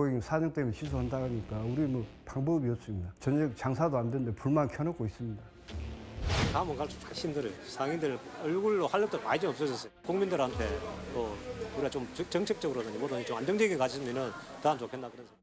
고객님 사정 때문에 취소한다니까 우리 뭐 방법이 없습니다. 저녁 장사도 안 되는데 불만 켜놓고 있습니다. 가면 갈수록 힘들어요. 상인들 얼굴로 활력도 많이 좀 없어졌어요. 국민들한테 또 우리가 좀 정책적으로든지 뭐든 좀 안정적인 가시면은 더 안 좋겠나 그런 생각.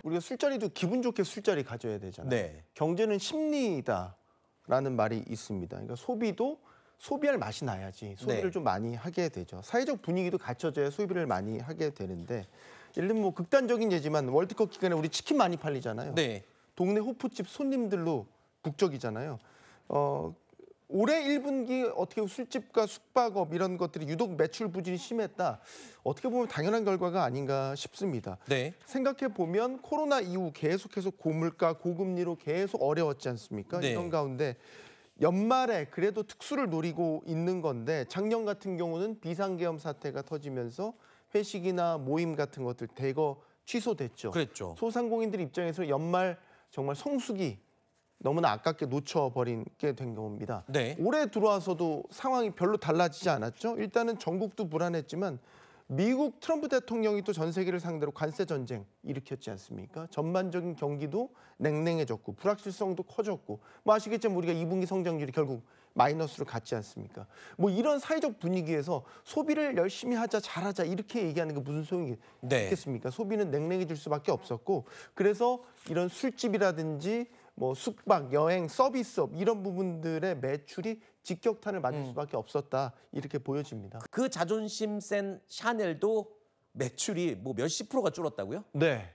우리가 술자리도 기분 좋게 술자리 가져야 되잖아요. 네. 경제는 심리다라는 말이 있습니다. 그러니까 소비도 소비할 맛이 나야지 소비를 네. 좀 많이 하게 되죠. 사회적 분위기도 갖춰져야 소비를 많이 하게 되는데 예를 들면 뭐 극단적인 예지만 월드컵 기간에 우리 치킨 많이 팔리잖아요. 네. 동네 호프집 손님들로 북적이잖아요. 올해 1분기 어떻게 술집과 숙박업 이런 것들이 유독 매출 부진이 심했다. 어떻게 보면 당연한 결과가 아닌가 싶습니다. 네. 생각해 보면 코로나 이후 계속해서 고물가, 고금리로 계속 어려웠지 않습니까? 네. 이런 가운데 연말에 그래도 특수를 노리고 있는 건데 작년 같은 경우는 비상계엄 사태가 터지면서 회식이나 모임 같은 것들 대거 취소됐죠. 그랬죠. 소상공인들 입장에서 연말 정말 성수기 너무나 아깝게 놓쳐버리게 된 겁니다. 네. 올해 들어와서도 상황이 별로 달라지지 않았죠. 일단은 전국도 불안했지만 미국 트럼프 대통령이 또 전 세계를 상대로 관세 전쟁 일으켰지 않습니까? 전반적인 경기도 냉랭해졌고 불확실성도 커졌고 뭐 아시겠지만 우리가 2분기 성장률이 결국 마이너스로 갔지 않습니까? 뭐 이런 사회적 분위기에서 소비를 열심히 하자 잘하자 이렇게 얘기하는 게 무슨 소용이 네. 있겠습니까? 소비는 냉랭해질 수밖에 없었고 그래서 이런 술집이라든지 뭐 숙박, 여행, 서비스업 이런 부분들의 매출이 직격탄을 맞을 수밖에 없었다 이렇게 보여집니다. 그 자존심 센 샤넬도 매출이 뭐 몇십 프로가 줄었다고요? 네.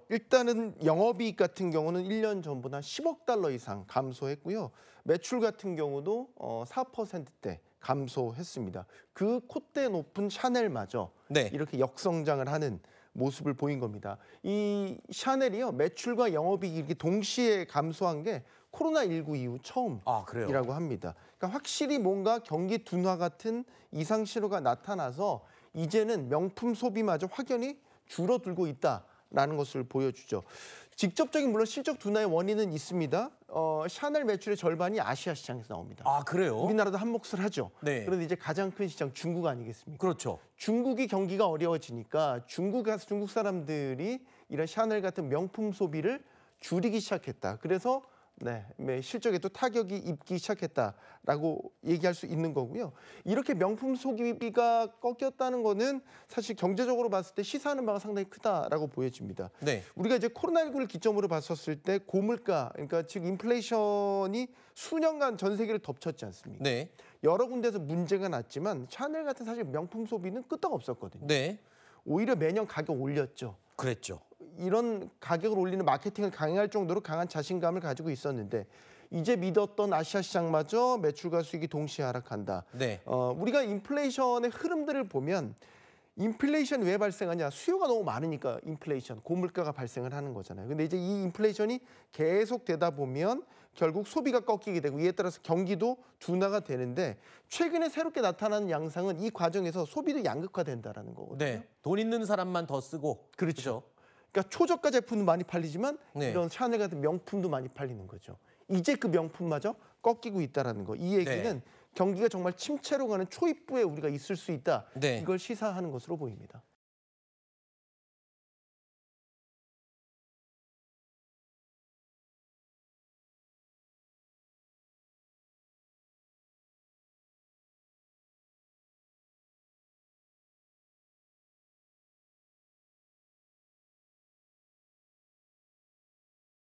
일단은 영업이익 같은 경우는 1년 전보다 10억 달러 이상 감소했고요. 매출 같은 경우도 4%대 감소했습니다. 그 콧대 높은 샤넬마저 네. 이렇게 역성장을 하는 모습을 보인 겁니다. 이 샤넬이요 매출과 영업이익이 이렇게 동시에 감소한 게 코로나19 이후 처음이라고 합니다. 그러니까 확실히 뭔가 경기 둔화 같은 이상 신호가 나타나서 이제는 명품 소비마저 확연히 줄어들고 있다라는 것을 보여주죠. 직접적인 물론 실적 둔화의 원인은 있습니다. 샤넬 매출의 절반이 아시아 시장에서 나옵니다. 아, 그래요? 우리나라도 한 몫을 하죠. 네. 그런데 이제 가장 큰 시장 중국 아니겠습니까? 그렇죠. 중국이 경기가 어려워지니까 중국 사람들이 이런 샤넬 같은 명품 소비를 줄이기 시작했다. 그래서 실적에 또 타격이 입기 시작했다라고 얘기할 수 있는 거고요. 이렇게 명품 소비가 꺾였다는 거는 사실 경제적으로 봤을 때 시사하는 바가 상당히 크다라고 보여집니다. 네. 우리가 이제 코로나19를 기점으로 봤었을 때 고물가, 그러니까 즉 인플레이션이 수년간 전 세계를 덮쳤지 않습니까? 네. 여러 군데서 문제가 났지만 샤넬 같은 사실 명품 소비는 끄떡 없었거든요. 네. 오히려 매년 가격 올렸죠. 그랬죠. 이런 가격을 올리는 마케팅을 강행할 정도로 강한 자신감을 가지고 있었는데 이제 믿었던 아시아 시장마저 매출과 수익이 동시에 하락한다. 네. 우리가 인플레이션의 흐름들을 보면 인플레이션 왜 발생하냐? 수요가 너무 많으니까 인플레이션, 고물가가 발생을 하는 거잖아요. 근데 이제 이 인플레이션이 계속 되다 보면 결국 소비가 꺾이게 되고 이에 따라서 경기도 둔화가 되는데 최근에 새롭게 나타나는 양상은 이 과정에서 소비도 양극화된다라는 거거든요. 네. 돈 있는 사람만 더 쓰고. 그렇죠. 그러니까 초저가 제품도 많이 팔리지만 네. 이런 샤넬 같은 명품도 많이 팔리는 거죠. 이제 그 명품마저 꺾이고 있다라는 거. 이 얘기는 네. 경기가 정말 침체로 가는 초입부에 우리가 있을 수 있다. 네. 이걸 시사하는 것으로 보입니다.